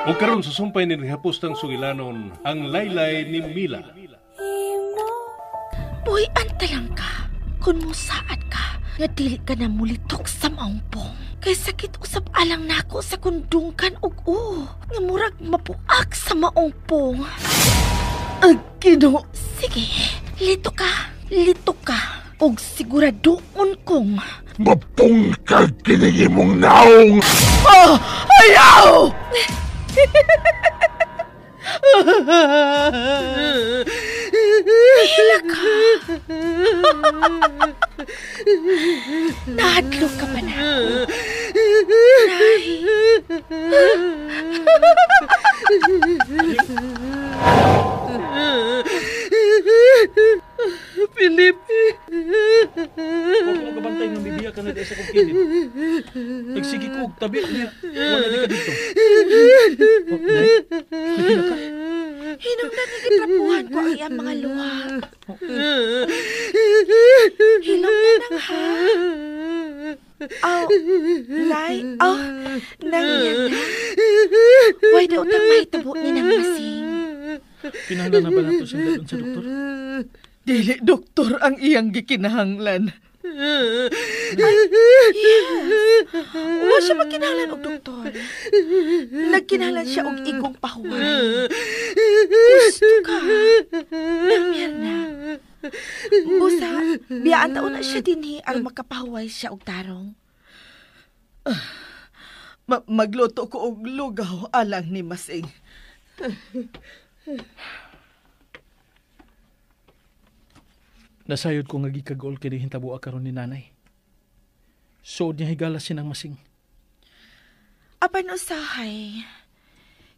O karon sa sumpay ni hapostang sugilanon ang laylay ni Mila. Uy, antalang ka. Kung musaad ka, nga dili ka na mulitok sa maungpong. Kay sakit usab alang nako sa kundungkan ug nga murag mapuak sa maungpong. Ginoo. Sige, lito ka. Og siguradoon kong mapung ka kiningi mong naong. Ayaw! Hila ka. Nahadlok ka ba na? Philip! Huwag mo kabantay ng bibiyak ka na dahil sa kong kilid. Nagsigi ko, tabi niya. Wala di ka dito. Nagkila ka? Hinungdan na gitrapuhan ko ang iyang mga luha. Hinungdan na ha. Nangyan na. Why daw utang mahitabo ni nang masing? Kinahanglan na ba nato siyang dalon sa doktor? Dili doktor ang iyang gikinahanglan. Yes. Wa siya magkinahanglan og doktor. Nagkinahanglan siya og igong pahuway. Gusto ka. Nangyan na. Busa, biyaan taon na siya dinhi aron makapahuway siya og tarong. Magluto ko og lugaw alang ni Masing. Nasayod ko nga gikagol kay hintabo karon ni nanay. Suod niya higala sinang Masing. Apan usahay,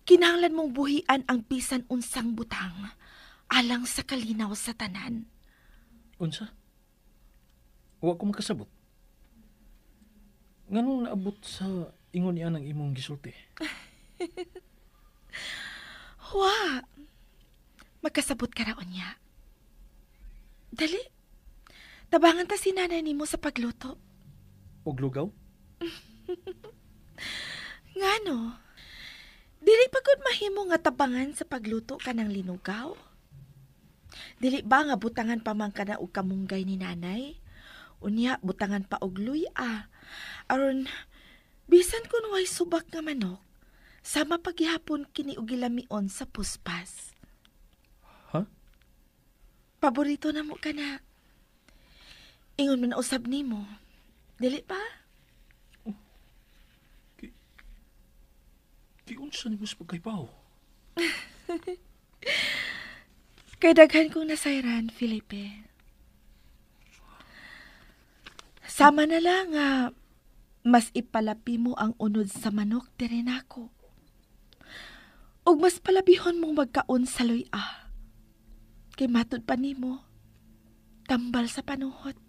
kinahanglan mong buhian ang bisan unsang butang alang sa kalinaw sa tanan. Unsa? Wa ko makasabot. Nganong naabot sa ingon niya ng imong gisulti? Wa. Magkasabot ka raon niya. Dali. Tabangan ta si nanay nimo sa pagluto. Og lugaw? Ngano? Dili pagod mahimo nga tabangan sa pagluto ka ng linugaw? Dili ba nga butangan pa man ka na og kamunggay ni nanay? Unya, butangan pa og luya. Aron, bisan kun way subak nga manok, sama paghihapon kini og gilamion sa puspas. Ha? Paborito na mo ka na. Ingon man usab nimo. Dili pa? Unsa ni mas pagkaypaw? Kay daghan kong nasayran, Felipe. Sama na lang nga mas ipalapi mo ang unod sa manok diri nako. Ug mas palabihon mong magkaon sa luya. Kay matud pa nimo, tambal sa panuhot.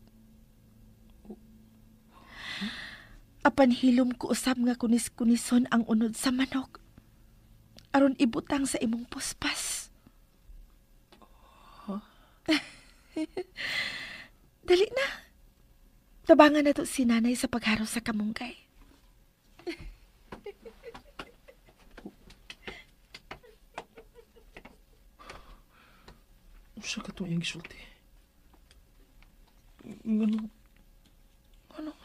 Apan hilom ko usab nga kunis-kunison ang unod sa manok. Aron ibutang sa imong puspas. Huh? Dali na. Tabangan na to si nanay sa pagharo sa kamunggay. Usa ka itong iyang gisulti? Ano?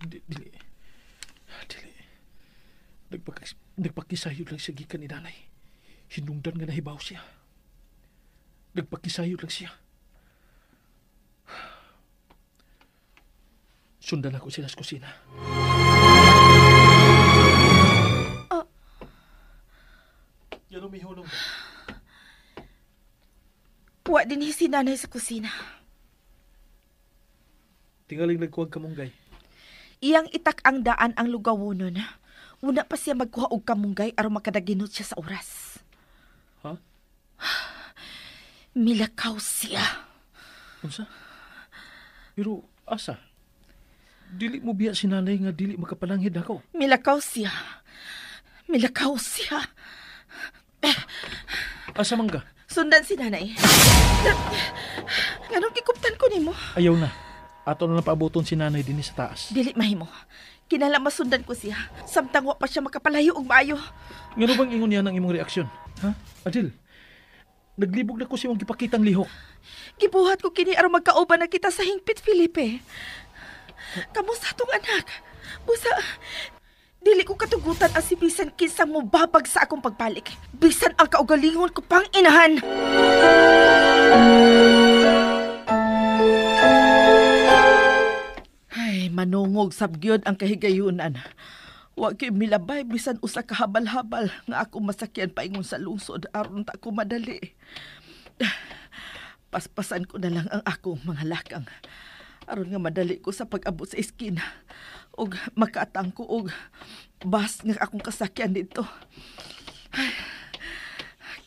Dili. Nagpakisayod lang siya gikan ni nanay. Hinungdan nga nahibaw siya. Nagpakisayod lang siya. Sundan ako sila sa kusina. Yan umihulong ka. Wa din si nanay sa kusina. Tingaling nagkuwag kamunggay. Iyang itak ang daan ang lugawunon. Una pa siya magkuha og kamunggay aron makadaginot siya sa oras. Ha? Milakaw siya. Unsa? Pero asa? Dili mo biya si nanay nga dili makapananghid ako. Milakaw siya. Asa man ka? Sundan si nanay. Anong kikuptan ko nimo? Ayaw na. Ato na lang paabuton si nanay din sa taas. Dili mahimo. Kinala masundan ko siya. Samtang wa pa siya makapalayo og maayo. Ngano bang ingon niya ng imong reaksyon? Ha? Adil, naglibog na ko si mong gipakitang lihok. Gibuhat ko kini aron magkauban na kita sa hingpit, Felipe. Kamusta tong anak? Busa, dili ko katugutan ang si bisan kinsang mo babag sa akong pagbalik. Bisan ang kaugalingon ko pang inahan. Ay, manungog sabgyod ang kahigayunan. Wa kay milabay bisan usa ka habal-habal nga ako masakyan paingon sa lungsod aron ta ko madali. Paspasan ko na lang ang akong mga lakang aron nga madali ko sa pag-abot sa eskin ug makaatang ko og bus nga akong kasakyan dito. Ay,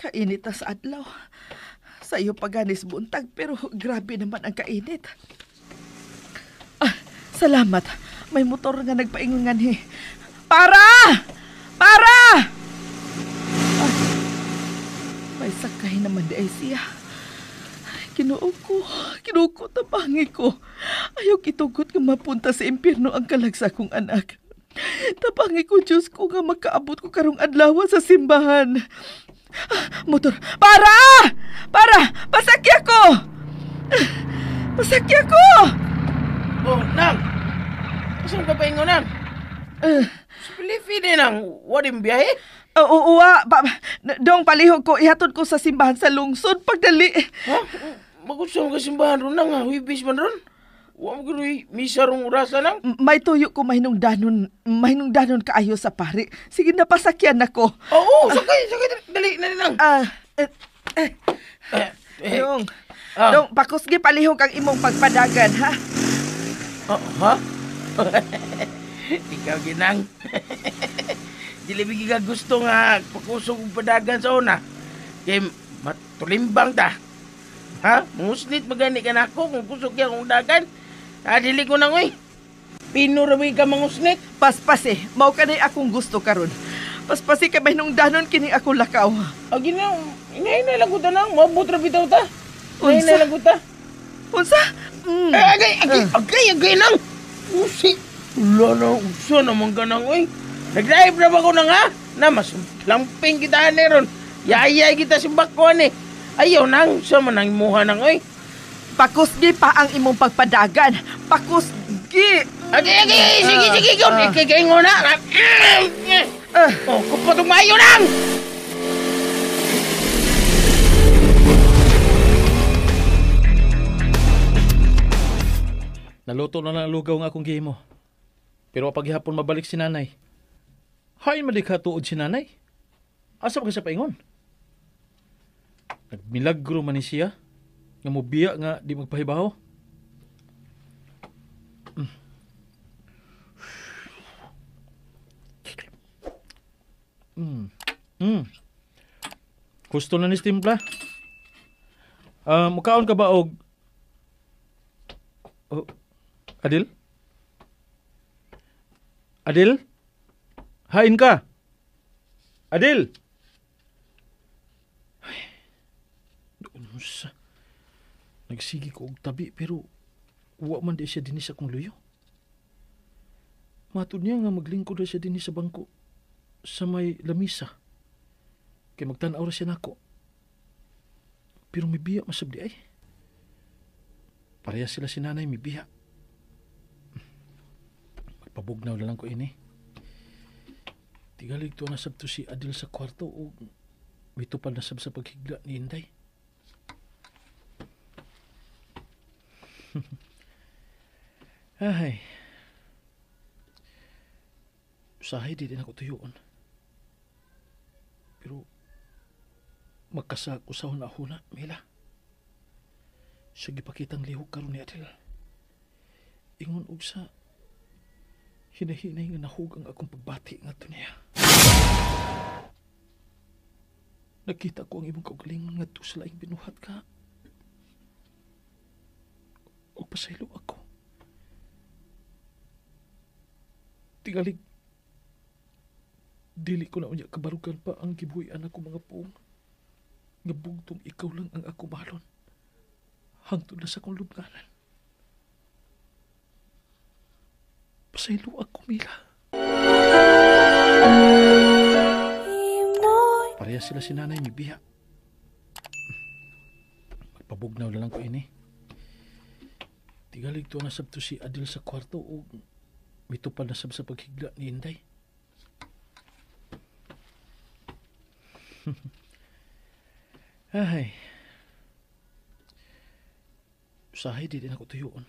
kainit na sa adlaw. Sa iyo paganis buntag pero grabe naman ang kainit. Salamat. May motor nga nagpaingon ni. Para! Para! May sakay naman di ay siya. Kinuog ko, tabangi ko. Ayaw kitugot nga mapunta sa impyerno ang kalagsa kong anak. Tabangi ko, Diyos ko, nga makaabot ko karong adlaw sa simbahan. Motor, para! Para! Pasakya ko! Pasakya ko! Oh, nang! Saan ka paingon, nang? Si Felipe din ang waring biyahe? Uwa, dong palihog ko, ihatod ko sa simbahan sa lungsod, pagdali. Ha? Magusto mo ka simbahan ron nang, huibis man ron? Huwag mo kano'y misa rong urasa nang? May tuyo ko mahinungdanon kaayo sa pari. Sige na, pasakyan ako. Oo, sakay, dali na nang. Dong, pakusgi palihog ang imong pagpadagan, ha? Ha? Ikaw ginang. Dili bigi ka gusto nga pakusog og padagan sa una. Kay matulimbang ta. Ha? Musnit magani ka nako kung kusog ka kong dagan. Dili ko nang oy. Pinurawi ka mangusnit. Paspasi, mao kanay akong gusto karon. Paspasi ka mahinungdanon kini ako lakaw. Ginang, inay na lang ko ta nang mabot ra bitaw ta. Inay Unsa? na lang ko ta. Unsa? Agay nang. Usi. Wala na, usa naman ka nang, oy. Nag-drive na ba ko na nga? Na, mas lamping kita ni ron. Yayay kita si Bakwan eh. Ayaw nang, sa manang muha nang, oy. Pakusgi pa ang imong pagpadagan. Pakusgi. Agay, sige, kikay ngo na. Oh, kupatong mayo nang! Naluto na lang ang lugaw nga akong gihimo. Pero paghihapon mabalik si nanay. Hain madikha tuod si nanay. Asa ba sa paingon? Nagmilagro man ni siya. Nga mobiya nga di magpahibaho. Gusto na ni Stimpla. Mukaon ka ba og... Oh, Adil? Adil? Hain ka? Adil? Ay, doon mo sa... Nagsigi ko og tabi pero wa man di siya din sa kong luyo. Matod niya nga maglingkod na siya din sa bangko sa may lamisa. Kay magtanaw ra siya nako. Pero may biya masabdi ay. Pareha sila si nanay may biya. Magpabugnaw na lang ko ini. Tigalig to na sabto si Adil sa kwarto o may tupad na sab sa paghigla ni Inday. Ay. Usahay di din ako tuyoon. Pero magkasak usahon na huna, Mila. Siya gipakitang lihok karon ni Adil. Ingon og sa hinahinay nga nahug ang akong pagbati nga to niya. Nakita ko ang imong kaugalingon nga to sa laing binuhat ka. O pasaylo ako. Tingalig, dili ko na unya kabarugan pa ang gibuhian ako mga puong. Nga bugtong ikaw lang ang ako balon. Hangtod na sa kong lubnganan. Pasaylo ako, Mila. Pareha sila si nanay ni Biha. Magpabugnaw na lang ko ini. Tigalig to na sabto si Adil sa kwarto o mitupad na sab sa paghigla ni Inday. Ay. Usahay di din ako tuyoon.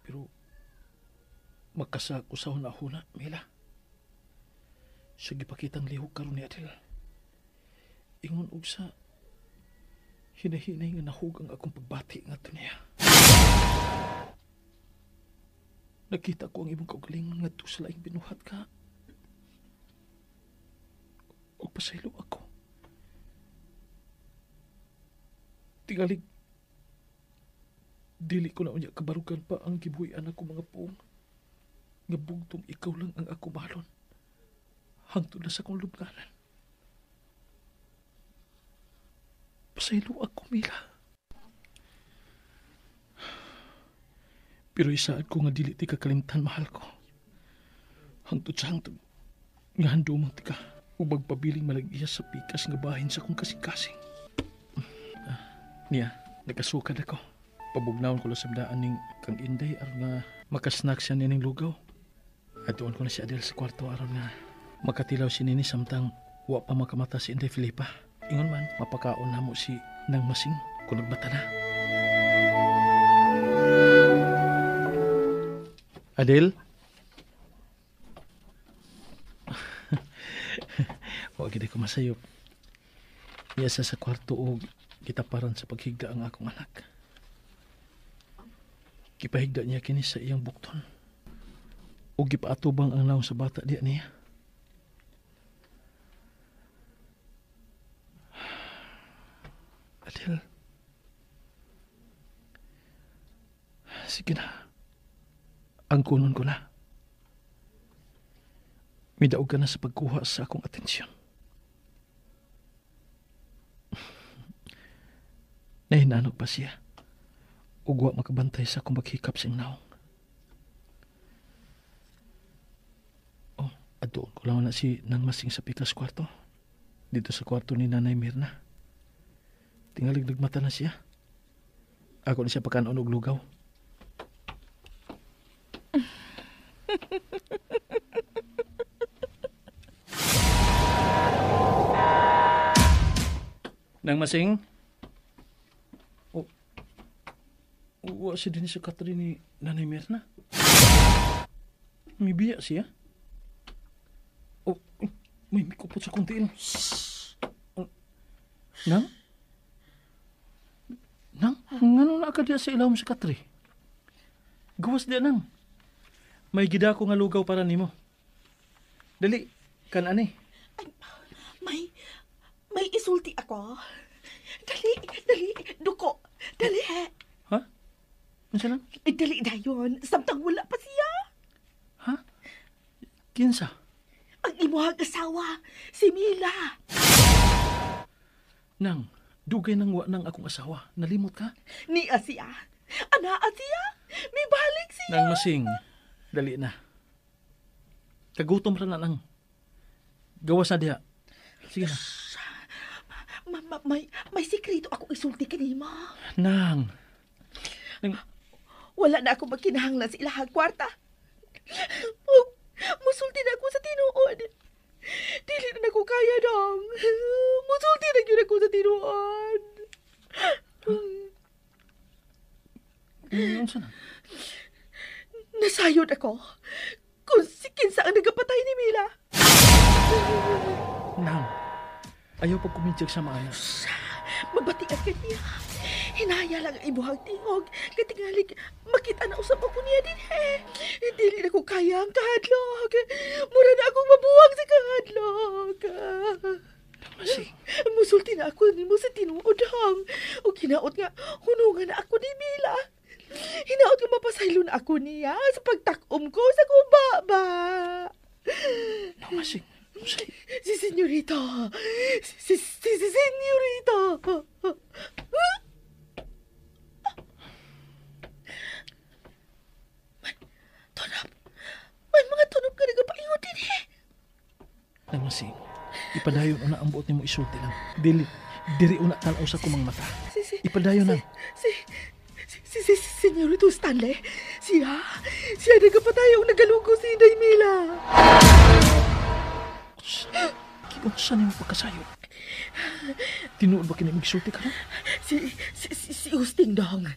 Pero magkasak usaw na huna, Mila. Siya gipakitang lihok karon ni Adil. Ingon og sa hinahinay nga nahug ang akong pagbati nga to niya. Nakita ko ang imong kaugalingon nga to sa laing binuhat ka. O pasaylo ako. Tingalig, dili ko na unya kabarugan pa ang gibuhian ako mga puong. Nga bugtong ikaw lang ang ako malon. Hangtod na sa kong lubnganan. Pasaylo ako, Mila. Pero isaad ko nga dili ti kakalimtan mahal ko. Hangtod sa hangtod, nga hando mong tika, ubag pabiling malagya sa pikas nga bahin sa kong kasing-kasing. Niya, nagkasukad ako. Pabugnawon ko lang sabdaan ning kang Inday aron nga makasnack siya nining lugaw. At doon ko na si Adel sa kwarto aron nga makatilaw si Nini samtang wa pa makamata si Inday Filipa. Ingon man, mapakaon na mo si Nang Masing kung nagbata na. Adel? Huwag hindi ko masayop. Iyasa sa kwarto o kitaparan sa paghigda ang akong anak. Kipahigda niya kini sa iyang bukton. O gipaatubang ang naong sa bata diya niya. Adel. Sige na. Ang kunon ko na. Midaog ka na sa pagkuha sa akong atensyon. Nahinanog pa siya. Ugwa makabantay sa akong maghikap siyang naong. Oh, adoon ko lang na si Nang Masing sa pikas kwarto. Dito sa kwarto ni Nanay Mirna. Tingalig nagmata na siya. Ako na siya pagkanon og lugaw. Nang Masing? Wa si din sa katri ni Nanay Mirna. May biya siya. Oh, may mikupot sa kuntiin. Nang? Nang? Ngano na ka diya sa ilawom sa katri? Gawas diya, Nang. May gida ko nga lugaw para nimo. Dali, kan ani. May isulti ako. Dali, duko. Dali. Ha? Ano siya, Nang? Dali na yun. Samtang wala pa siya. Ha? Kinsa? Ang imuhang asawa, si Mila. Nang, dugay nang wa nang akong asawa. Nalimot ka? Ni siya. Anaa siya. May balik siya. Nang Masing, dali na. Kagutom ra na, Nang. Gawas na diha. Sige na. May sikreto ako isulti kanima. Nang. Wala na ako magkinahanglan sa ilahang kwarta. Musulti na ako sa tinuod. Dili na ako kaya, Dong. Musulti na yun ako sa tinuod. Ano sa Nang? Nasayod ako kung si kinsa ang nagapatay ni Mila. Nang, ayaw pag kumintsig sa maana. Mabatian ka niya. Hinaya lang ang ibuhang tingog. Katingalig, makita na usap ako niya din Dili na ko kaya ang kahadlok. Mura na akong mabuwag sa kahadlok. Masing. Musulti na ako mo sa tinuodang. O kinaot nga, hunungan na ako ni Mila. Hinaot nga mapasaylo na ako niya sa pagtakom ko sa kubaba. Masing. Si Senyorita. Si Senyorita. Ipadayon una ang buot nimo isulti lang. Diri una tanaw sa kumang mata. Si Ipadayon lang. Senyorito Stanley. Siya nagapatayong nagalugo si Inday Mila. Kinunsa nimo pagkasayo? Tinuod ba kini magsulti ka? Si Usting dong.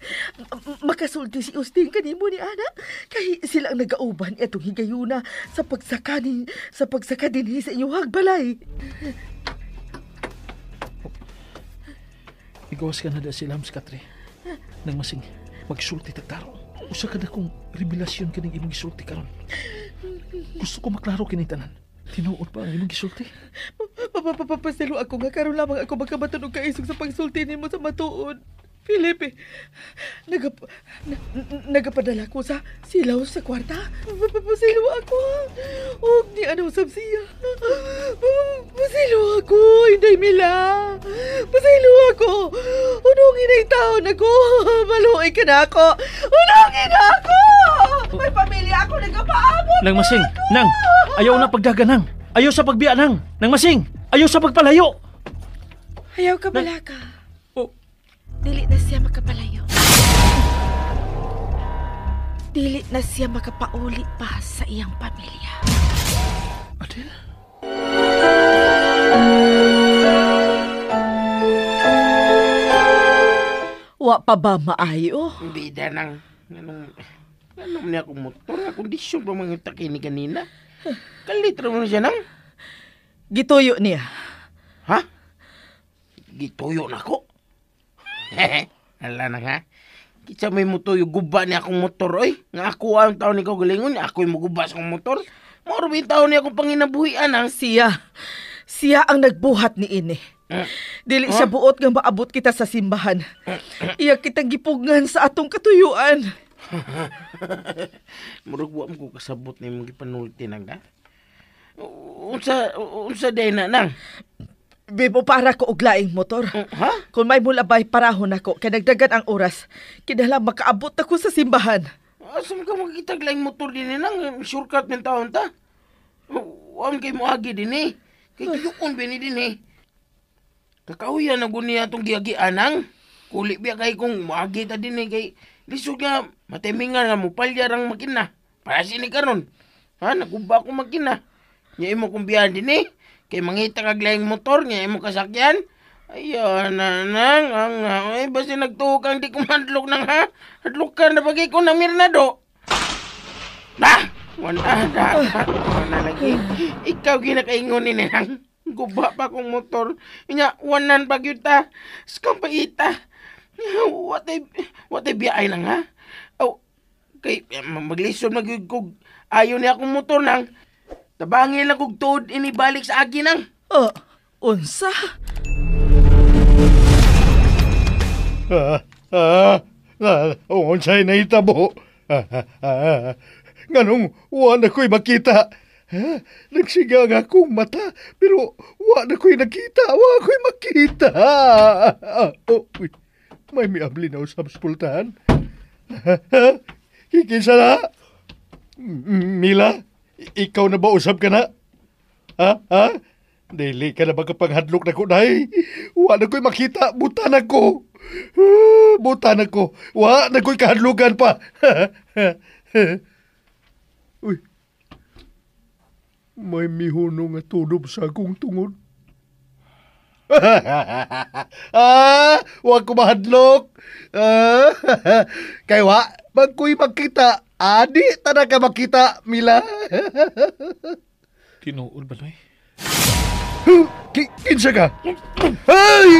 Makasulti si Usting kanimo ni Ana. Kay sila ang nagauban itong higayuna sa pagsaka dinhi sa inyong hagbalay. Igawas ka na da si Lams Katre. Nang masing magsulti tagtaro. Usa ka na kong revelasyon kining imong gisulti karon. Gusto ko maklaro kining tanan. Tinuod pa ang imong gisulti? Papapapasalo ako nga karon lamang ako magkabaton og kaisog sa pagsulti nimo sa matuod. Felipe, nagapadala ko sa silaw sa kwarta. Pasilo ako. Og ni ano sab siya. Pasilo ako, Inday Mila. Pasilo ako. Unongin ang taon ako. Maluoy ka na ako. Unongin ako. May pamilya ako nagapaabot. Nang masing, nang, ayaw na pagdagan nang. Ayaw sa pagbiya nang. Nang masing, ayaw sa pagpalayo. Ayaw ka balaka. Oh. Dili na siya makapalayo. Dili na siya makapauli pa sa iyang pamilya. Adel? Wa pa ba maayo? Bida nang, anong niya akong motor, nga kondisyon pa mga takini kanina. Kalitra mo na siya nang. Gituyo niya. Ha? Gituyo na ko. Ala na nga. Kitsa may mutuyo guba ni akong motor, oy. Nga ako ang taon ikaw galingon, ako yung maguba sa akong motor. Marubin taon ni akong panginabuhian ang. Siya ang nagbuhat ni ini. Dili siya buot nga maabot kita sa simbahan. Iya kitang gipugngan sa atong katuyuan. Murag wa mo ko kasabot ni mong gipanulti nang ka. Unsa day na nang? Bibo para ko og laing motor. Ha? Kung may mulabay parahon ako, kay nagdagan ang oras, kinahanglan makaabot ako sa simbahan. Asa ka makikita laing motor din nang shortcut ng taon ta? Wan kay mo agi din eh. Kay tuyukon bini din eh. Kakauyan na guni atong giagian nang. Kuli biya kay kung moagi ta din eh kay lisod nga matimingan nga mo palyarang makina. Para sini karon. Ha, naguba ko makina. Nya imo kong biyan din eh. Kay mangita kag laing motor nya imo kasakyan. Ayan nang ay basta nagtuhok di ko madlok nang ha. Hadlok ka na bagay ko ng Mirnado. Bah! Wala lagi. Ikaw ginakaingon ni nang. Guba pa kong motor. Inya wanan pagyuta. Skampaita. What ay biyay nang ha? Oh, kay maglisod magyud kog ayo ni akong motor nang. Tabangin lang kog tuod inibalik sa agi nang. Unsa? Unsay nahitabo? Nganong wa na ko'y makita. Nagsiga nga akong mata, pero wa na ko'y nakita, wa ko'y makita. Uy, may miabli na usap sa pultahan. Kikinsa na? Mila, ikaw na ba usap ka na? Ha? Dili ka na ba kapanghadlok na ko, day? Wa na ko'y makita, buta na ko. Buta na ko. Wa na ko'y kahadlugan pa. Uy, may mihunong nga tunob sa akong tungod. Wa ko mahadlok. Kay wa, magko'y makita. Adi, tana ka makita, Mila. Tinuod ba, Noy? Kinsa ka? Ay,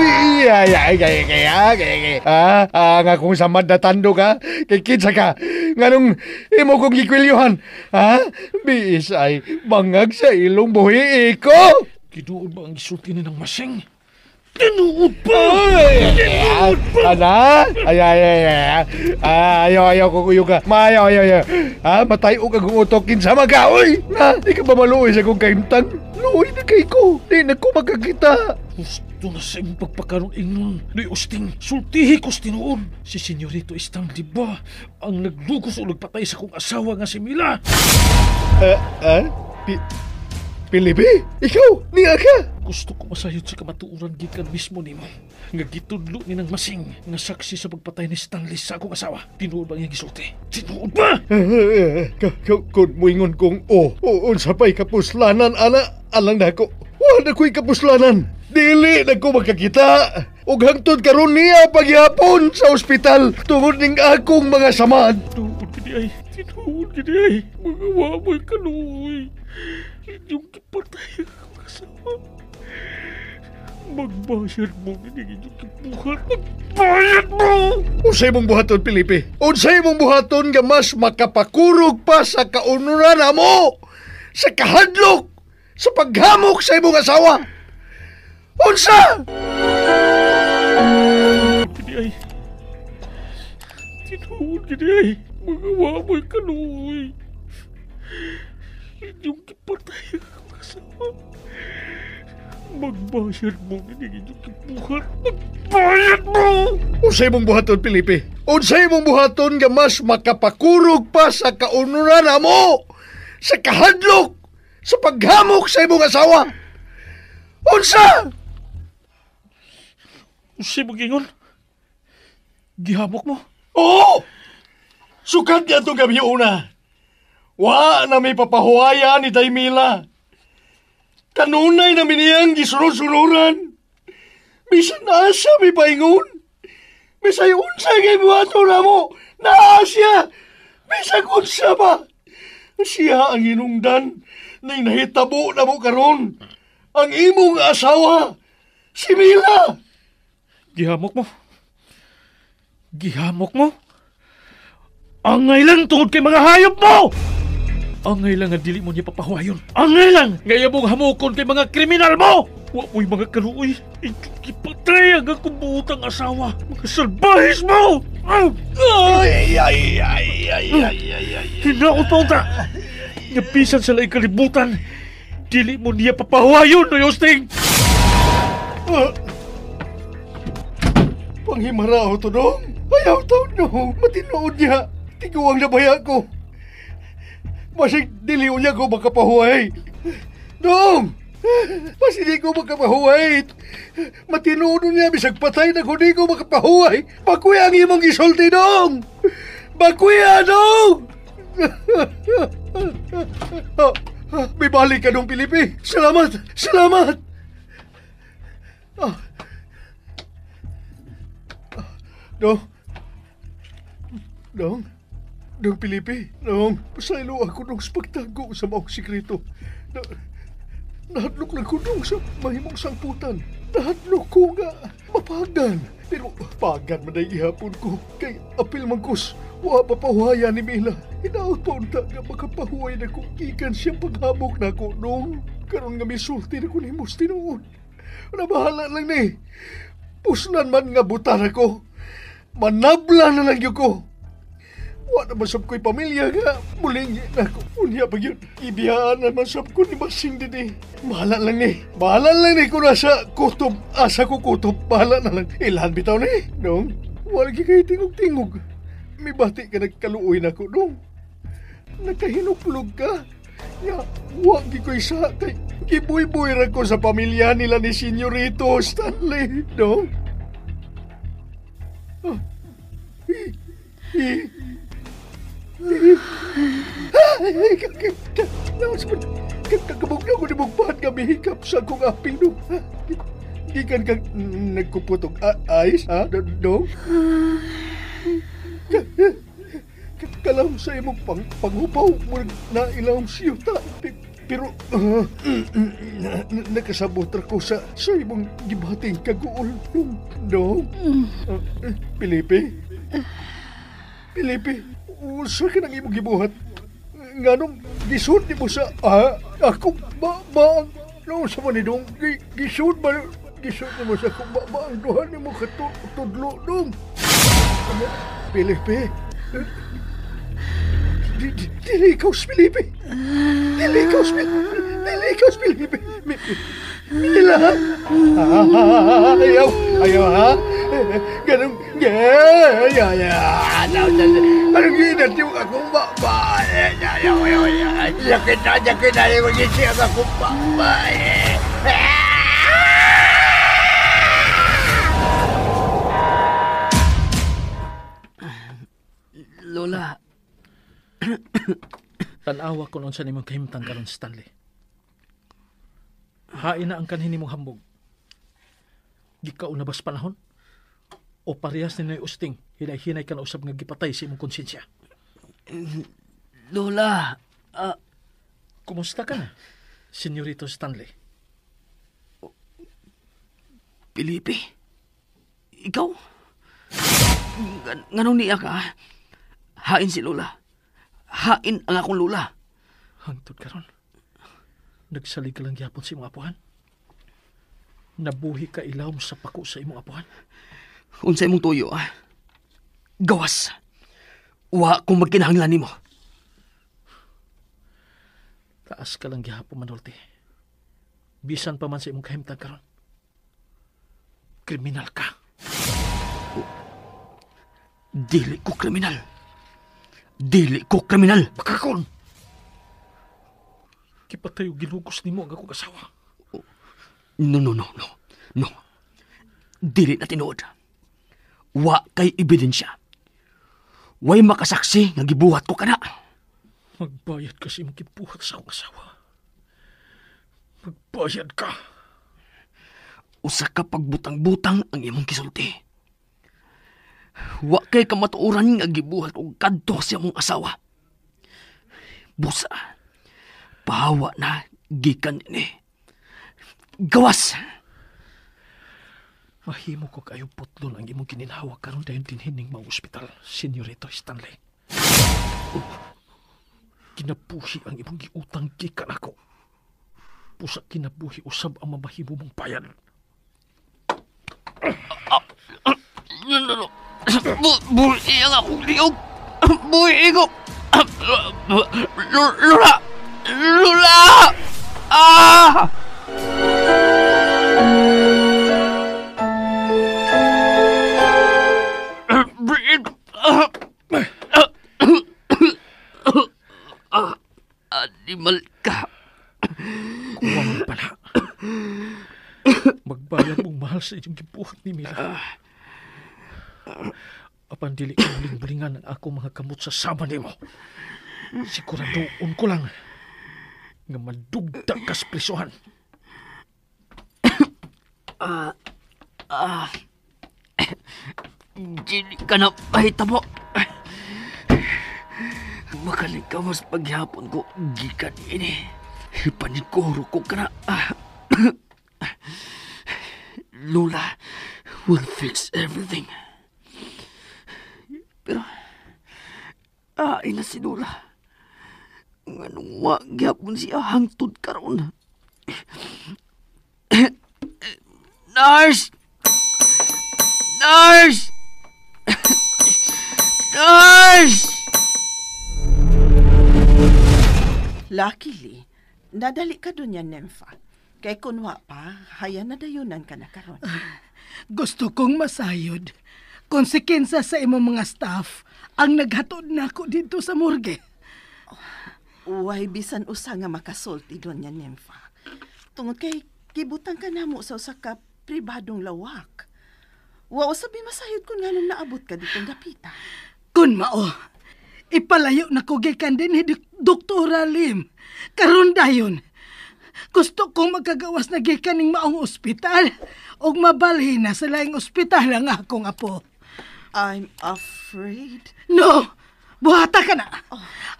nga kung samad na tando ka, kinsa ka? Nganong imo kong gikwilyohan, ha? Biis ay bangag sa ilong buhi ko. Tinuod ba ang gisulti ni ng masing? Tinuod pa! Ana? Ayaw ko kuyo ka. Ayaw. Ha? Matayo ka kung utok, kinsa magaoy. Ha? Di ka ba maluoy sa kong kaimtan? Luoy na kay ko. Di na ko magkakita. Gusto na sa imong pagpakaroon ingnon. Noy Usting, sultihi ko tinuod. Si Senyorito Istang, di ba? Ang naglugos o nagpatay sa kong asawa nga si Mila. Felipe, ikaw, niya ka. Gusto ko masayod sa kamatuoran gikan mismo nimo. Nga gitudlo ni nang masing nga saksi sa pagpatay ni Stanley sa akong asawa. Tinuod ba niyang gisulti? Tinuod ba? Kung moingon kong unsa pa'y kapuslanan, alang na ko. Wala ko'y kapuslanan. Dili na ko magkakita. Ug hangtod karon niya pagyapon sa ospital tungod ning akong mga samad. Tinuod gini ay. Tinuod gini ay. Mga wamoy kaluoy. Inyong kipatay akong asawa. Magbayad mo ng inyong kibuhat. Magbayad mo! Unsay mong buhaton, Felipe? Unsay mong buhaton nga mas makapakurog pa sa kaunuran mo? Sa kahadlok? Sa paghamok sa imong asawa? Unsa? Gini ay. Tinuod gini ay. Mga wamoy kaluoy. Inyong kipatay akong asawa. Magbayad mo ng inyong kibuhat. Magbayad mo! Unsay mong buhaton, Felipe? Unsay mong buhaton nga mas makapakurog pa sa kaunuran mo? Sa kahadlok? Sa paghamok sa imong asawa? Unsa? Unsay mo gingon? Gihamok mo? Oo! Sukat niya itong gabi una. Wa na may papahuaya ni Daimila. Kanunay na miniyang gisunod-sunuran. Bisan asa may paingon. Bisay unsay kay buhaton na mo. Naasya. Bisan unsa ba? Siya ang inungdan na nahitabo na mo karon. Ang imong asawa, si Mila. Gihamok mo? Gihamok mo? Angay lang tungod kay mga hayop mo! Angay lang nga dili mo niya papahuayon. Angay lang nga mong hamukon kay mga kriminal mo! Wa mo'y mga kaluoy. Ikipatay ang akong buutang asawa. Mga salbahis mo! Hinaot pa unta! Napisan sa laing kalibutan. Dili mo niya papahuayon, no Yosting! Panghimaraw to, dong. Ayaw taon, no. Matinood niya. Tiguang nabaya ko. Masig dili niya ko makapahuay. Dong! Mas hindi ko makapahuay. Matinood niya, bisag patay na ko di ko makapahuay. Bakuya ang imong gisulti, dong! Bakuya, dong! May balik ka, dong, Pilipi. Salamat! Salamat! Dong? Dong? Dong, Pilipi? Dong, pasaylo ako dong sa pagtago sa maong sikreto. Nahadlok lang ko dong sa mahimong sangputan. Nahadlok ko nga mapagan. Pero pagan man ay ihapon ko. Kay apil mangkus, wa papahuhaya ni Mila. Hinaot pa unta nga makapahuhay na ko. Ikan siyang paghamok na ko dong. Karon nga misulti na ko ni Mustinoon. Nabahala lang ni. Puslan man nga butar ako. Manabla na lang yun ko. Wa naman sab ko'y pamilya nga. Muling na ko. Unya pa yun. Ibiyaan naman sab ko ni Masing dini. Bahala lang ni. Bahala lang ni kung nasa kutob. Asa ko kutob. Bahala na lang. Ilan bitaw ni. Dong, wala kayo tingog-tingog. May bati ka nagkaluoy na ko, dong. Nagkahinuklog ka. Ya, wag ko isa. Kay kibuy-buy ra ko sa pamilya nila ni Senyorito Stanley. Dong. Kakabog na ko ni Bugbahan nga mihikap sa akong aping no. Gikan kang nagkuputog ayos, ha? Dong? Kalam sa imong panghupaw mo na ilang siyota. Pero nakasabot ko sa imong gibating kaguol. Dong? Pilipi? Pilipi, usa ka nang imong gibuhat. Nganong gisud ni mo sa ako ba no sa manidong gisud ba gisud ni mo sa ako ba ang duha ni mo katudlo dong. Pilipi. Dili ikaw si Pilipi. Dili ikaw si Pilipi. Mila. Ayaw ha. Ganun, anong ginat yung akong baba? Sakit na yung mag-isip akong baba. Lola, Tanawa ko noon sa nimong kahimtang karon, Stanley. Hain na ang kanhin mong hambog. Gikaw na bas panahon? O parehas ni usting, hinay-hinay ka na usab nga gipatay sa imong konsensya? Lola, Kumusta ka na, Senyorito Stanley? Pilipi, ikaw? Nganong niya ka? Hain si Lola. Hain ang akong Lola. Hangtod karon. Nagsalig ka lang gyapon sa imong apuhan? Nabuhi ka ilawom sa pako sa imong apuhan? Unsa imong tuyo, gawas. Wa kung magkinahanglan nimo. Taas ka lang gyapon, Manolti. Bisan pa man sa imong kahimtang karon. Kriminal ka. Dili ko kriminal. Dili ko kriminal. Bakakon! Kipatay o ginugos ni mo ang akong kasawa. No. Dili na tinuod. Wa kay ebidensya. Way makasaksi nga gibuhat ko kana. Magbayad ka sa imong gibuhat sa akong kasawa. Magbayad ka. Usa ka pagbutang-butang ang imong gisulti. Wa kay kamatuoran nga gibuhat og kadto sa imong asawa. Busa. Pahawa na gikan ni. Gawas! Mahimo ko kayo putlon ang imong gininhawa karon dayon dinhining mga ospital, Senyorito Stanley. Kinabuhi ang imong giutang gikan ako. Pusa kinabuhi usab ang mamahimo mong bayan. No. Buhi ang akong liog. Buhi ko. Lola! Ah! Animal ka. Kuwang mo pala. Magbayad mong mahal sa inyong gibuhat ni Mila. Apan dili ko buling-bulingan ang ako mga kamot sa sama nimo. Siguradoon ko lang nga madugda ka sa prisuhan. Dili ka na mahitabo. Makalikawas paghapon ko gikan ini. Panikuro ko ka na. Lola will fix everything. Pero, ina si Lola. Nganong magyapon siya hangtod karon. Nurse! Nurse! Nurse! Luckily, nadali ka dun yan, Nympha. Kay kunwa pa, haya na dayunan ka na karon. Gusto kong masayod. Konsekensa sa imong mga staff ang naghatod nako dito sa morgue. Uway bisan usa nga makasulti dun yan, Nympha. Tungod kay kibutang ka namo sa usa ka pribadong lawak. Wa usabi masayod kung nganong naabot ka ditong gapita. Kun mao, ipalayo na ko gikan din ni Doktora Lim. Karon dayon, gusto kong magkagawas na gikan ning maong ospital ug mabalhin na sa laing ospital ang akong apo. I'm afraid. No! Buhata ka na!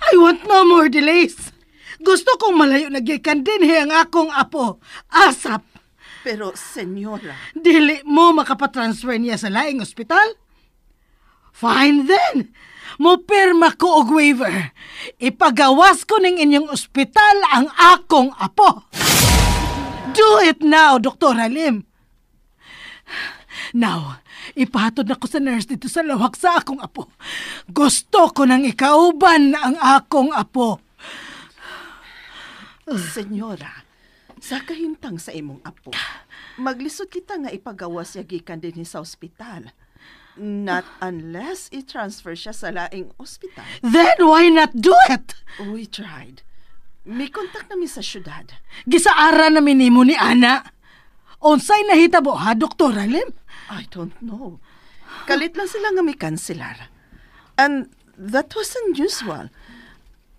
I want no more delays. Gusto kong malayo na gikan din ang akong apo. ASAP! Pero, senyora, Dili mo makapatransfer niya sa laing ospital? Fine then! Mupirma ko og waiver. Ipagawas ko ning inyong ospital ang akong apo. Do it now, Dr. Lim. Now, ipahatod na ko sa nurse dito sa lawak sa akong apo. Gusto ko nang ikauban ang akong apo. senyora, Sa kahintang sa imong apo, maglisod kita nga ipagawas siya gikan din sa ospital. Not unless i-transfer siya sa laing ospital. Then why not do it? We tried. May kontak namin sa syudad. Gisaara namin nimo ni Ana. Unsay nahitabo ha, Dr. Alim? I don't know. Kalit lang sila nga may kanselar. And that was unusual.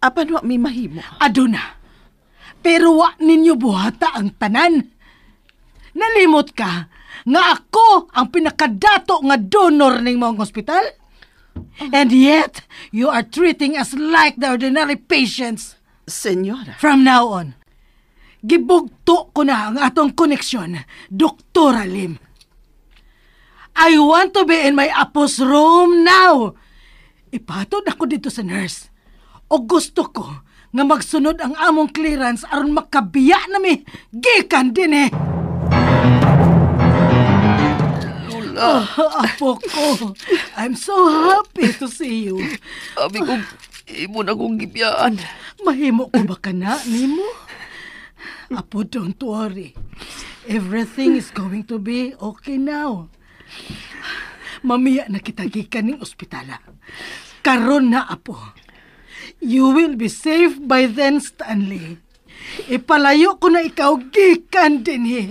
Apan wa may mahimo. Aduna. Pero wa ninyo buhata ang tanan. Nalimot ka nga ako ang pinakadato nga donor ning mga ospital? And yet, you are treating us like the ordinary patients. Senyora. From now on, gibugto ko na ang atong koneksyon, Dr. Alim. I want to be in my apo's room now. Ipatod ako dito sa nurse. O gusto ko nga magsunod ang among clearance aron makabiya nami gikan din eh. Lula. Apo ko, I'm so happy to see you. Sabi ko, imo na kong gibiyaan. Mahimo ko ba ka na, Nimo? Apo, don't worry. Everything is going to be okay now. Mamiya na kita gikan ning ospitala. Karon na, Apo. You will be safe by then, Stanley. Ipalayo ko na ikaw gikan din eh.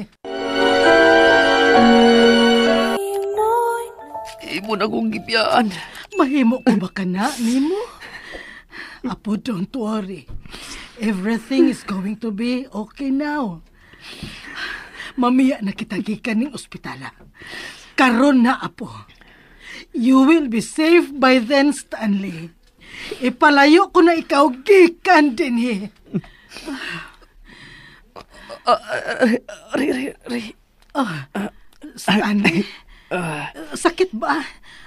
Imo na kong gibiyaan. Mahimo ko ba ka na, Nimo? Apo, don't worry. Everything is going to be okay now. Mamiya na kita gikan ning ospitala. Karon na, Apo. You will be safe by then, Stanley. Ipalayo ko na ikaw gikan din eh. Stanley? Sakit ba?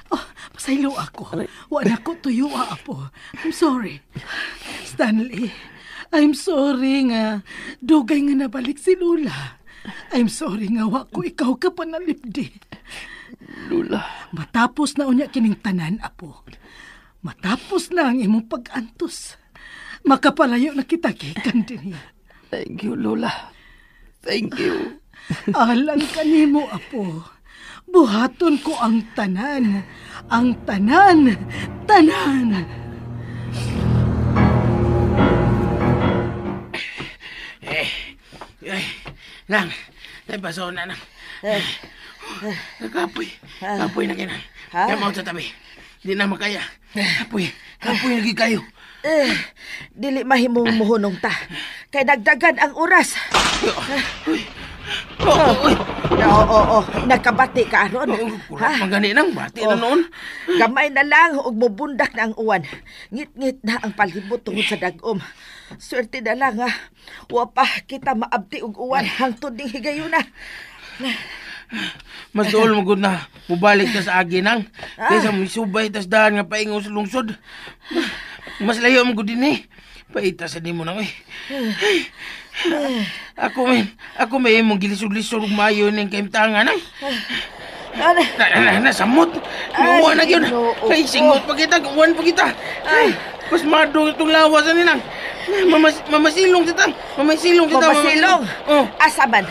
Oh, pasaylo ako. Wala ko tuyo, Apo. I'm sorry. Stanley, I'm sorry nga. Dugay nga nabalik si Lula. I'm sorry nga wa ko ikaw ka panalipdi. Lula. Matapos na unya kining tanan, Apo. Matapos na ang imong pag-antos. Makapalayo na kita gikan din. Thank you, Lula. Thank you. Alang kanimo, Apo. Buhaton ko ang tanan. Ang tanan. Tanan. Nang, naipaso na nang. Nagkapoy. Kapoy na kinan. Kaya mo sa tabi. Di na makaya. Kapoy lagi kayo. Dili mahimong muhunong ta. Kay dagdagan ang oras. Oo. Nakabati ka aron. Kurat magani nang bati na noon. Gamay na lang ug mubundak na ang uwan. Ngit-ngit na ang palibot tungod sa dagom. Swerte na lang ha. Wa pa kita maabti og uwan hangtod ning higayuna. Mas dool mo gud na mubalik ka sa agi nang. Kaysa misubay tas daan nga paingon sa lungsod. Mas layo mo gud dinhi. Paita sa nimo nang Ako may imong gilisod-lisod ug maayo ning kaimtangan nang. Nasamot. Nuwa na gyud. Ay singot pa kita, uwan pa kita. Ay, pas madong itong lawas ani nang. Mamasilong kita. Mamasilong. Oh. Asaman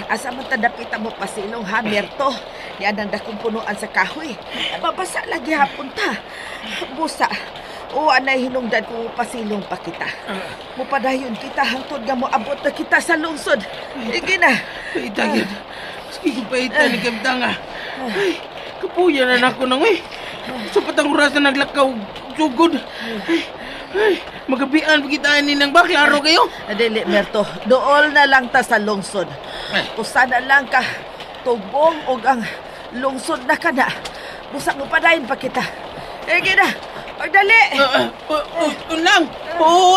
ta dapita mo pasilong ha, Merto. Yan ang dakong punuan sa kahoy. Babasa lagi hapon ta. Busa. O anay hinungdan ko pasilong pa kita. Mupadayon kita hangtod nga mo abot na kita sa lungsod. Igi na. Paita gyud. Sige paita ni kamtanga. Ay, kapuya na nako nang sa patang oras na naglakaw sugod. Ay, magabian pa kita ni nang ba klaro kayo? Dili, Merto. Dool na lang ta sa lungsod. Usa na lang ka tubong og ang lungsod na kada. Busak mo padayon pa kita. Igi na. Pagdali! Unang!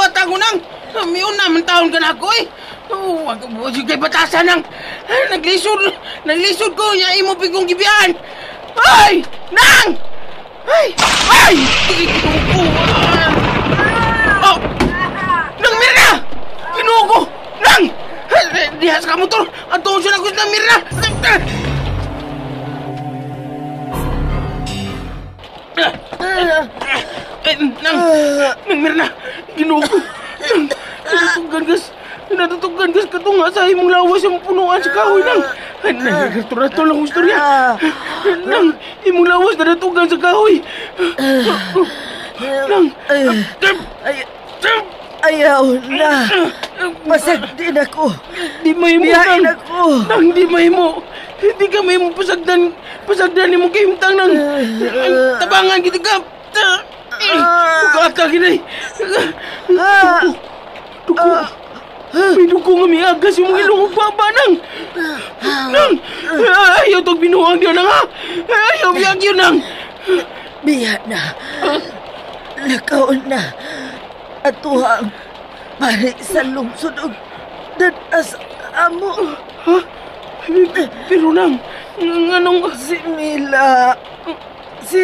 Atang unang! Miyon naman taon ka na ako Wag mo kay batasan nang! Naglisod ko niya imo pigong gibiyan! Ay! Nang! Ay! Nang Mirna! Kinuha ko! Nang! Dihas ka motor! Ang tuon siya na gusto ng Mirna! Nang Mirna, ginuko. Nang gagas. natutugan ka sa katunga sa imong lawas ang punuan sa kahoy nang. Nagkarato lang ang istorya. Nang, imong lawas na natutugan sa kahoy. Nang, Ayaw na. Pasag din ako. di mahimo Biyain nang. ako. Nang, di mahimo. Hindi ka mahimo pasagdan ni mong kahimtang nang. Ang tabangan kita ka. Bukaka ginay. Dugo. May dugo nga may agas yung mga ilong baba nang. Nang, ayaw tong binuhang diyo nang ha. Ayaw biyag yun nang. Biya na. Lakaon na. Atuhang pari sa lungsod og dadas amo. Ha? Pero nang, anong... Si Mila. Si...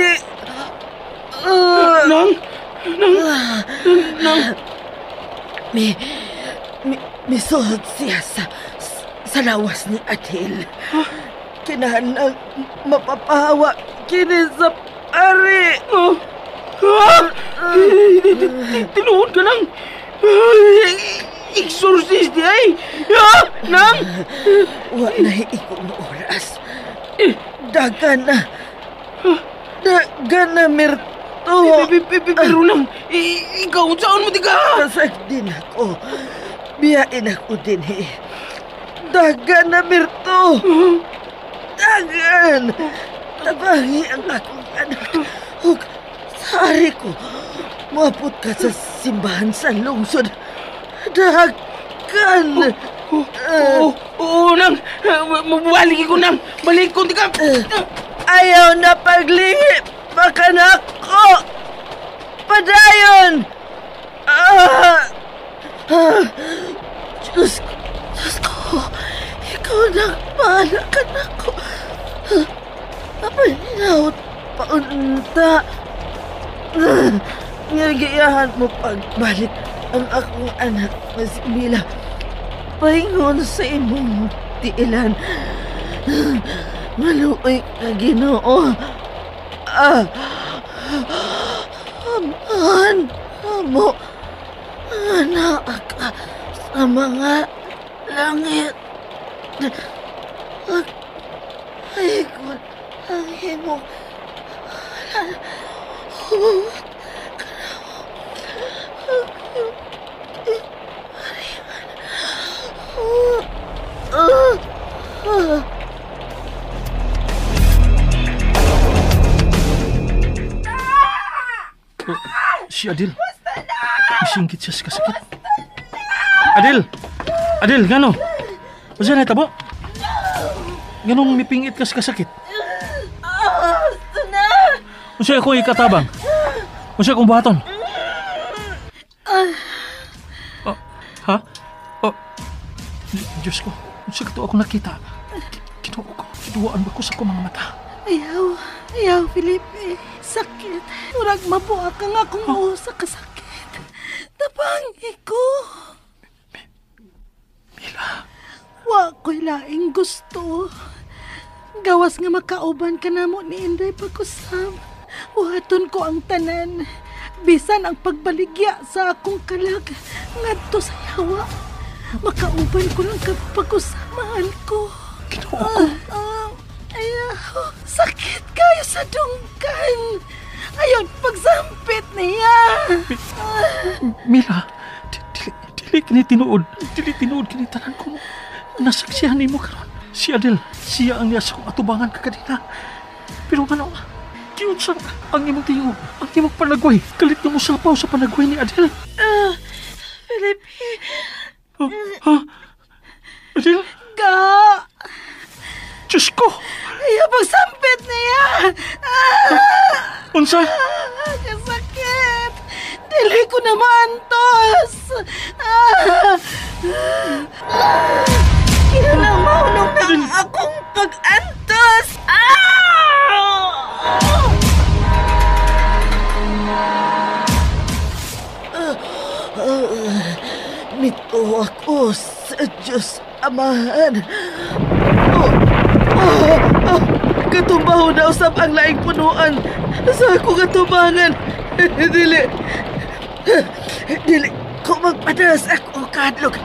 Nang? Misuhod siya sa lawas ni Adel. Kinahanglan mapapahawa kini sa pari. Tinuod ka nang. Exorcist di ay. Nang? Wala ikong oras. Dagan na Mirto. Pero nang, ikaw, saan mo di ka? Kasag din ako. Biyain ako din Dagan na Mirto. Dagan. Tabangi ang akong anak. Hug, sari ko. Mapot ka sa simbahan sa lungsod. Dagan. Oo, nang. Balik ko nang. Balik ko, di ka. Ayaw na paglihi. Baka na ako. Padayon. Diyos ko. Ikaw nang bahala ka na ako. Napalinaot paunta. Ngagiyahan mo pagbalik ang akong anak na si Mila. Pahingon sa imong tiilan. Maluoy ka, Ginoo. Amahan mo anak ka sa mga langit. Ay, kung ang himo Si Adel. Isingkit siya sa kasakit. Adel, gano? Masa na tabo? Ganong mipingit ka sa kasakit? Masa akong ikatabang? Masa akong baton? Ha? Diyos ko, masa kato ako nakita. Kinuwaan ba ko sa akong mga mata? Ayaw, Felipe. Sakit. Murag mabuha ka nga kung sa kasakit. Tabangi ko. Mila. Wa ko'y laing gusto. Gawas nga makauban ka na mo ni Inday pagkusam. Buhaton ko ang tanan. Bisan ang pagbaligya sa akong kalag ngadto sa yawa. Makauban ko lang pagkusamahan ko. Kinuha ko. Ayaw, sakit kayo sa dungkan. Ayaw pagsampit niya. Mila, dili kini tinuod. Dili tinuod kini tanan ko. Nasaksihan ni mo karon. Si Adel, siya ang niyas kong atubangan ka kanina. Pero ano, kiunsa ang imong tiyo, ang imong panagway. Kalit na mo sapaw sa panagway ni Adel. Felipe. Ha? Adel? Ga! Diyos ko! Ayaw pagsampit niya. Unsa? Kasakit. Dili ko na maantos. Kinalamaw ng akong pag-antos. Mito ako sa Diyos Amahan. Katumbaho na usap ang laing punuan sa akong katubangan. Dili ko magpadas akong kadlok.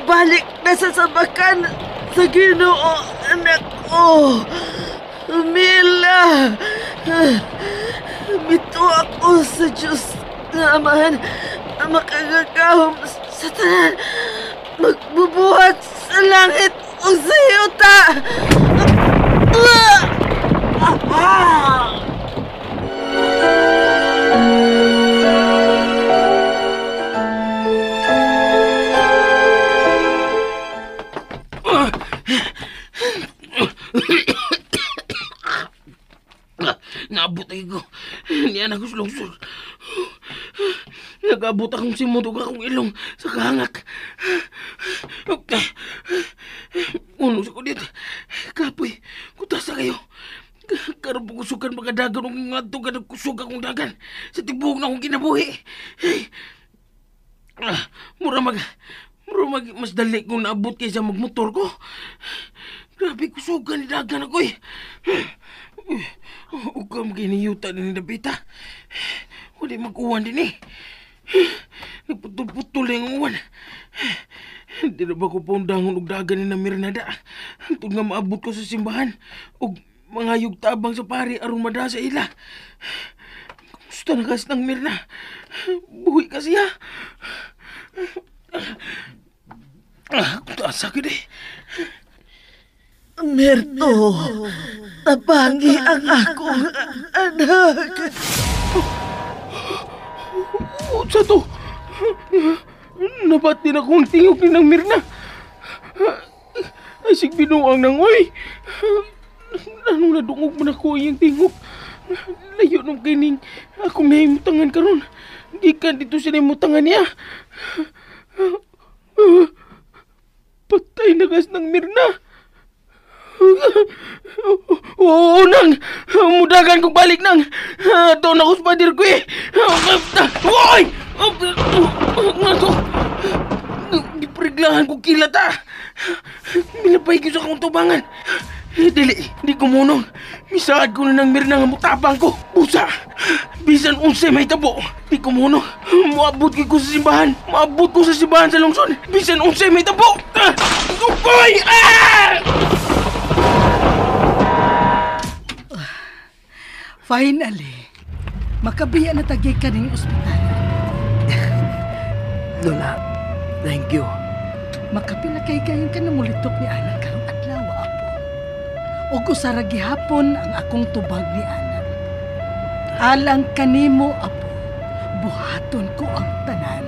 Balik na sa sabakan sa Ginoo, anak ko. Mila, mito ako sa Diyos na Amahan, makagagahom sa tanan, magbubuhat sa langit o sa yuta. Naabot ay ko. Niyan ako sulungsod. Nag-abot akong simutog akong ilong sa kahangak. Uno sa kudit. Kapoy, kutas na kayo. Karoon po kusugan mga dagan ng nga ito ka nagkusug akong dagan. Sa tibog na akong kinabuhi. Muramag, mas dali kung naabot kaysa magmotor ko. Grabe kusugan ni dagan ako eh. Huwag ka maginiyuta na ni Dabita. Wala mag-uwan din eh. Nagputol-putol ang uwan. Hindi na ba ko paundangon og dagan ni na Mirnada? Tug nga maabot ko sa simbahan. Og mangayog tabang sa pari aron mada sa ila. Kamusta na kas ng Mirna? Buhi ka siya. Sakit eh. Merto, tabangi ang akong anak. Sa to, nabat din ako ang tingog ni ng Mirna. Ay, sig binuang nang, oy. Anong nadungog mo na ko yung tingog? Layo nung kining akong nahimutangan karon. Gikan dito sa nahimutangan niya. Patay na gas ng Mirna. Oo, nang! Mudagan kong balik, nang! Ito na ko sa padir ko eh! Uy! Nga to! Gipriglahan ko kilat ah! Minapay ko sa akong tubangan! Dili, di ko munong! Misaad ko na ng Mirna nga mutabang ko! Busa! Bisan unse may tabo! Di ko munong! Maabot ko sa simbahan! Maabot ko sa simbahan sa lungsod! Bisan unse may tabo! Uy! Ah! Finally, makabiya na tagay ka ng ospital. Lola, thank you. Makapila kay gayon ka na mulitok ni anak karong adlaw, apo. Ug usara gihapon ang akong tubag ni anak. Alang kanimo, apo, buhaton ko ang tanan.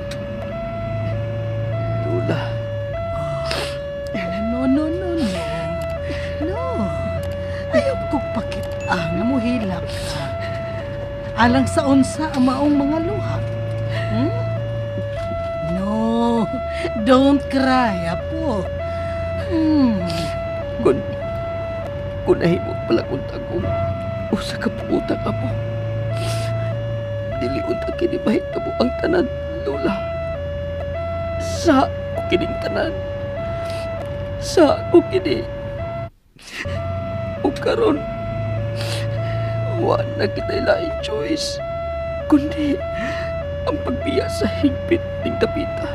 Lola. No. No. Ayaw ko pakit nga muhilak ka. Alang sa unsa ang maong mga luha. No, don't cry, apo. Kung nahimot pala kung tagong usa ka putang, apo. Dili unta kini mahitabo ang tanan, Lola. Sa ko kining tanan. Sa ko kini. O karon, wa na kita laing choice kundi ang pagbiya sa higpit ng Dabita.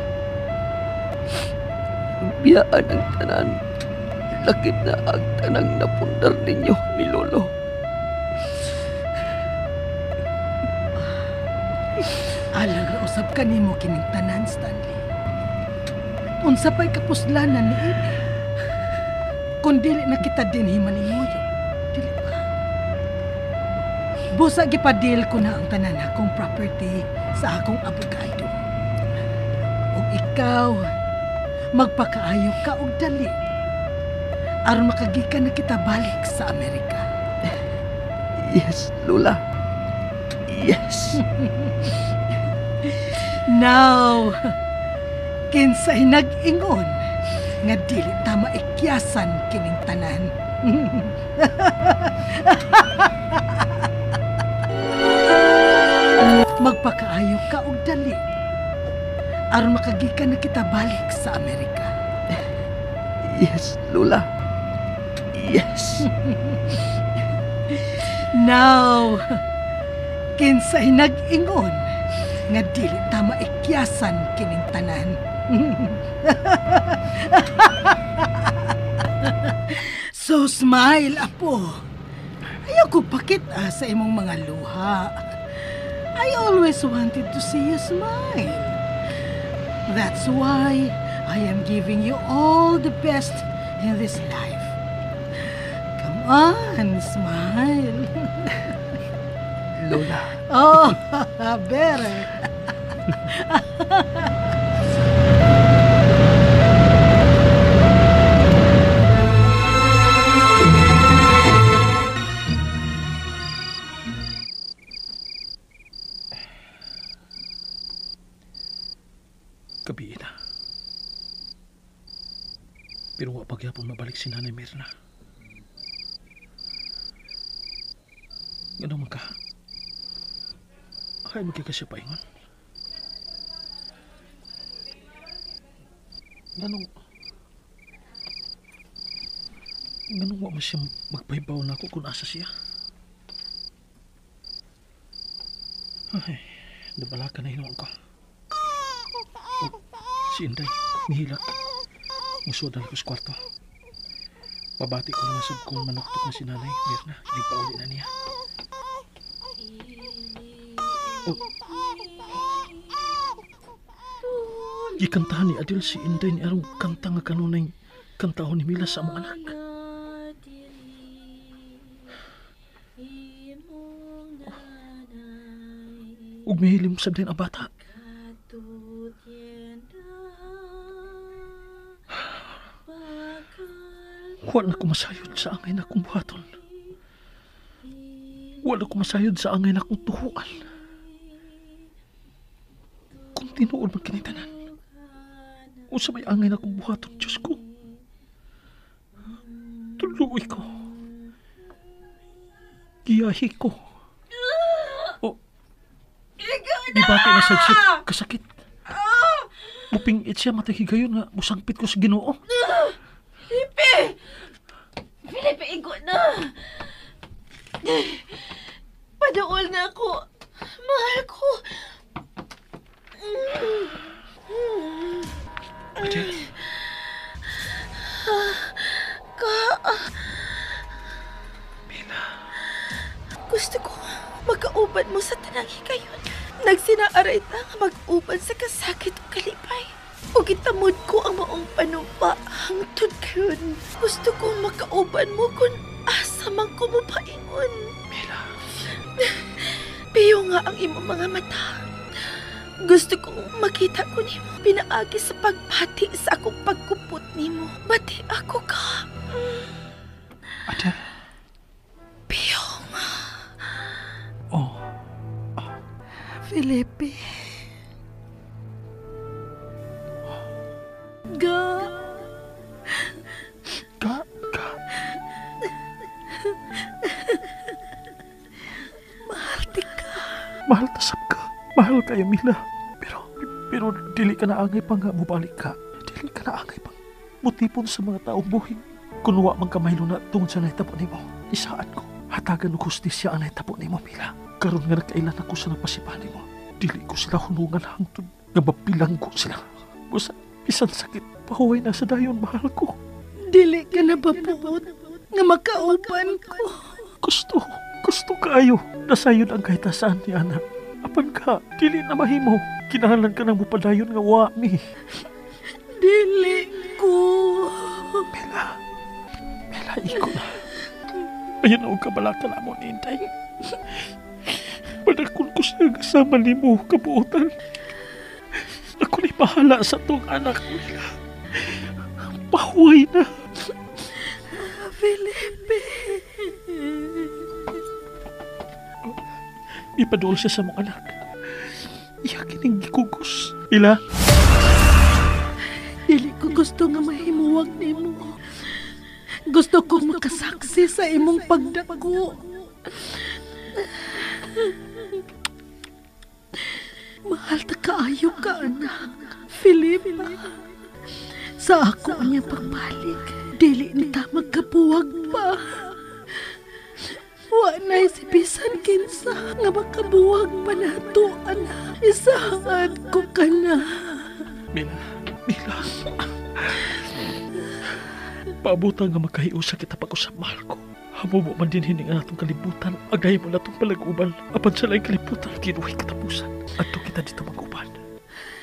Biyaan ang tanan, lakit na ang tanang napundar ninyo ni Lolo. Alang ra usab kanimo kining tanan, Stanley. Unsa pa'y kapuslanan ni Ibi? Kung dili na kita dinhi maninguyo, dili ba? Busa gipadil ko na ang tanan akong property sa akong abogado. Ug ikaw, magpakaayo ka og dali aron makagikan na kita balik sa Amerika. Yes, Lola. Yes. Now, kinsay nag-ingon nga dili ta maikyasan kining tanan. Magpakaayo ka og dali aron makagikan na kita balik sa Amerika. Yes, Lola. Yes. Now, kinsay nag-ingon nga dili ta maikyasan kining tanan. So smile, apo. Ayaw ko pakita sa imong mga luha. I always wanted to see you smile. That's why I am giving you all the best in this life. Come on, smile. Lola, Oh, better. Gabi na. Pero wa pagyapon mabalik si Nanay Mirna. Ganun man ka. Ay, magkikasya pa ingon. Ganun wa man siya magpaibaw na ako kung asa siya. Ay, nabala ka na hinoon ko. Si Inday, mihilak. Musudan ko sa kwarto. Babati ko naman sab kung manuktok na si Nanay Mirna. Hindi pa uli na niya. Oh. Gikantahan ni Adil si Inday ni arong kanta nga kanunay kantahon ni Mila sa among anak. Ug mihilim sab din ang bata. Wala ko masayod sa angay na kong buhaton. Wala ko masayod sa angay na kong tuhuan. Kung tinuod man kinitanan, o sa may angay na kong buhaton, Diyos ko, tuluoy ko. Giyahi ko. O, di ba na sa kasakit? Mupingit siya matahigayon nga musangpit ko sa Ginoo. Felipe, igo na. Padaol na ako. Mahal ko. Adel. Mila. Gusto ko magkauban mo sa tanang higayon. Nagsinaaray ta nga mag-uban sa kasakit o kalipay. O gitamod ko ang maong panumpa hangtod kayon. Gusto ko makauban mo kung asa man ko mo paingon. Mila. Piyo nga ang imong mga mata. Gusto kong makita ko nimo pinaagi sa pagbati sa akong pagkupot nimo. Bati ako ka. Adel. Piyo nga. Oh. Felipe. Ga. Mahal tasap ka. Mahal kayo, Mila. Pero dili ka na angay pa nga mubalik ka. Dili ka na angay pa mutipon sa mga taong buhing. Kung wa man kamaylo na tungod sa naitabo nimo, isaan ko. Hatagan og hustisya ang naitabo nimo, Mila. Karon nga nakailan ako sa napasipan nimo. Dili ko sila hunungan hangtod nga mapilang ko sila. Busa, bisan sakit, pahuway na sa dayon, mahal ko. Dili ka na bapuot nga makauban ko. Gusto kayo. Nasayod ang kahitasan ni anak. Apan ka, dili na mahimo. Kinahanglan ka nang mupadayon nga wa mi. Dili ko. Mela, iko na. Ayun na huwag kabalaka na mo, Ninday. Padakon ko siya kasama ni mo, kabuotan. Ako ni bahala sa tong anak mo. Pahuway na. Felipe. Ipadol siya sa mga anak. Iyakin ang gikugos. Ila? Dili ko gusto nga mahimuwag nimo. Gusto ko makasaksi sa imong pagdako. Mahal ta kaayo ka, anak. Felipe. Sa ako niyang pagbalik, dili ni ta magkapuwag pa. Wa na si bisan kinsa nga makabuwag pa nato, ana. Isaad ko ka na. Mila. Paabutan nga makahiusa kita pag-usap, mahal ko. Hamo mo man din hininga natong kalibutan. Agayin mo natong palag-ubal. Apan sa laing kalibutan, kinuhay katapusan. Ato kita dito mag-uban.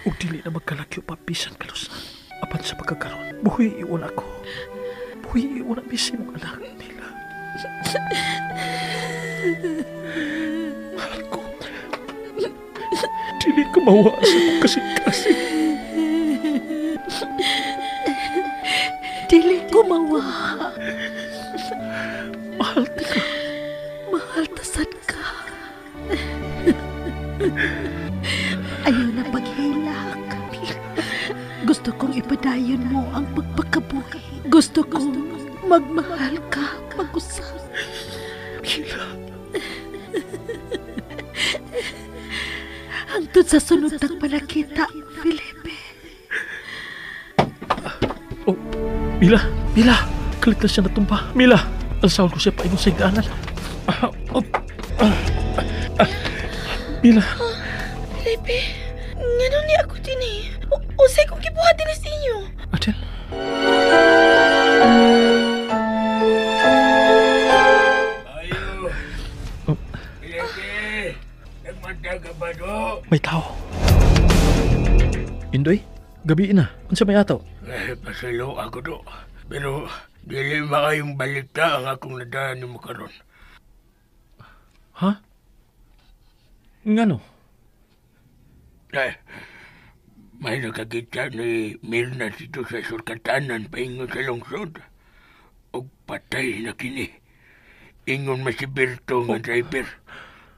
Ug dili na magkalakyo pa bisan kalusan. Apan sa pagkakaroon, buhay iwan ako. Buhay iwan ang misi mong anak, Mila. Mahal ko. Dili ko mawa sa kong kasing-kasing. Dili ko mawa. Mahal ka. Mahal tasad ka. Ayaw na paghilak. Gusto kong ipadayon mo ang pagpakabuhi. Gusto kong magmahal ka, mag-usap. Mila. Hangtod sa sunod ng panakita, Felipe. Oh, Mila. Kalit na siya natumba. Mila, alsawal ko siya pa inong sa higdaanan. Mila. Felipe, nga ni ako din eh. Usay kong kibuhat din sa inyo. Adel. Ayo. Ileke. Nagmanda ka ba do? May tao. Indoy, gabi na. Unsa may ataw? Pasalo ako do. Pero dili makayong balita ang akong nadaan mo karon. Ha? Ngano? May nakakita ni Mirna dito sa Sulkatanan paingon sa lungsod. O patay na kini. Ingon masibirto nga driver.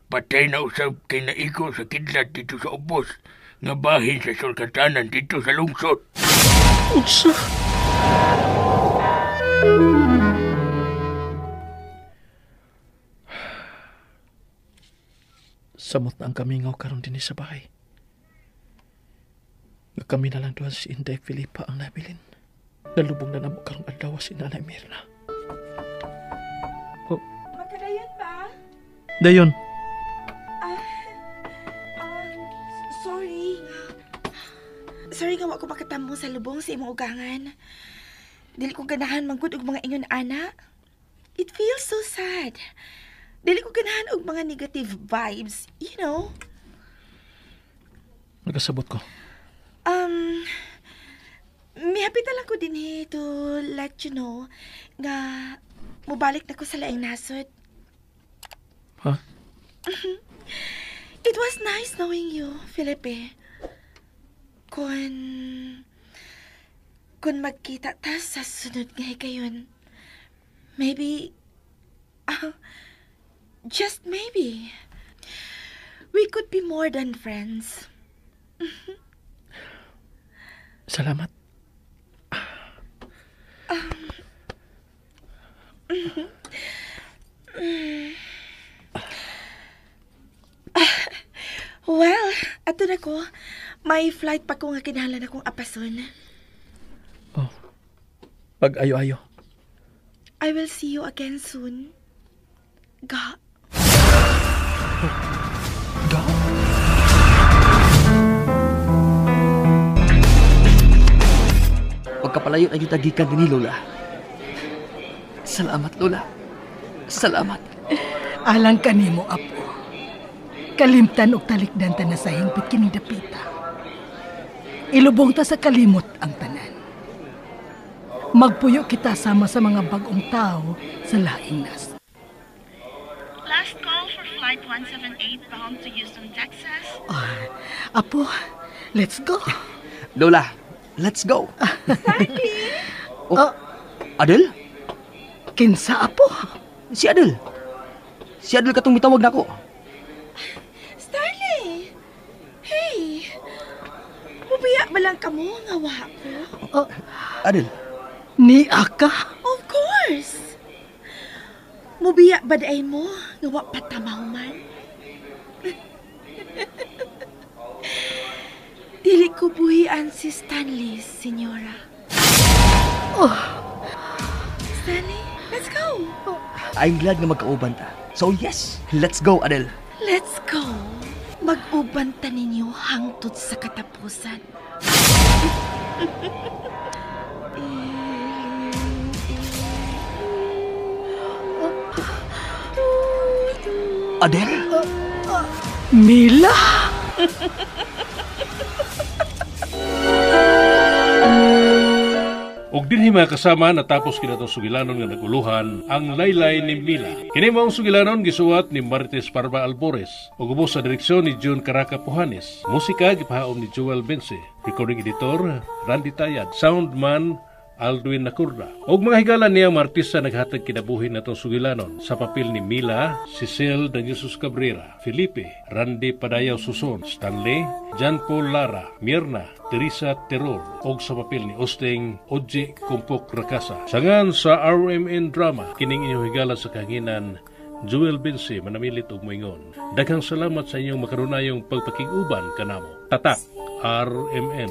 Patay na usab kay naiko sa kidlat dito sa ubos nga bahin sa Sulkatanan dito sa lungsod. Unsa? Samot na ang kamingaw karon din sa bahay. Nga kami na lang doon si Inday Filipa ang nabilin. Nalubong na namo karong adlaw si Nanay Mirna. Oh, Magkadayon ba? dayon. Sorry. Sorry nga wa ko makatamo sa lubong sa imong ugangan. Dili ko ganahan manggod og mga ingon ana. It feels so sad. Dili ko ganahan og mga negative vibes, you know. Nagasabot ko. Mihapitan lang ko din to let you know nga mubalik na ko sa laing nasod. Ha? It was nice knowing you, Felipe. Kung magkita ta sa sunod nga hikayon, maybe, just maybe, we could be more than friends. Salamat. Well, ato na ko. May flight pa ko nga kinahanglan akong apason. Oh. Pag ayo-ayo. I will see you again soon. Ga. Ga? Pagkapalayo na kita gikan ni Lola. Salamat, Lola. Salamat. Alang kanimo, apo. Kalimtan og talikdan ta na sa hingpit kining dapita. Ilubong ta sa kalimot ang tanan. Magpuyo kita sama sa mga bagong tao sa laing nas. Last call for flight 178 bound to Houston, Texas. Apo, let's go. Lola, let's go. Adel? Kinsa, apo? Si Adel. Si Adel katong mitawag na ko. Starley! Hey! Mubiya ba lang ka mo nga wa ko? Adel? Ni Aka? Of course! Mubiya ba daay mo nga wa patamaw man? Dili ko buhian si Stanley, senyora. Stanley, let's go! I'm glad nga magkauban ta. So yes, let's go, Adel. Let's go. Mag-uban ta ninyo hangtod sa katapusan. Adel? Mila? Og dinhi mga kasama natapos kinatong sugilanon nga naguluhan ang laylay ni Mila. Kini maong sugilanon gisuwat ni Marites Parva Albores ug ubos sa direksyon ni June Caraca Pujanes. Musika gipahaom ni Joel Bense. Recording editor Randy Tayad. Soundman Aldwin Nacurda. Og mga higala niya mga artista naghatag kinabuhi natong sugilanon sa papel ni Mila, Cecil de Jesus Cabrera, Felipe, Randy Padayaw Suson, Stanley, John Paul Lara, Mirna, Teresa Terror, og sa papel ni Osteng, Oji Kumpok Rakasa. Sangan sa RMN Drama, kining inyong higala sa kahanginan, Joel Bense manamilit og moingon. Daghang salamat sa inyong makarunayong pagpakiguban kanamo. Tatak, RMN.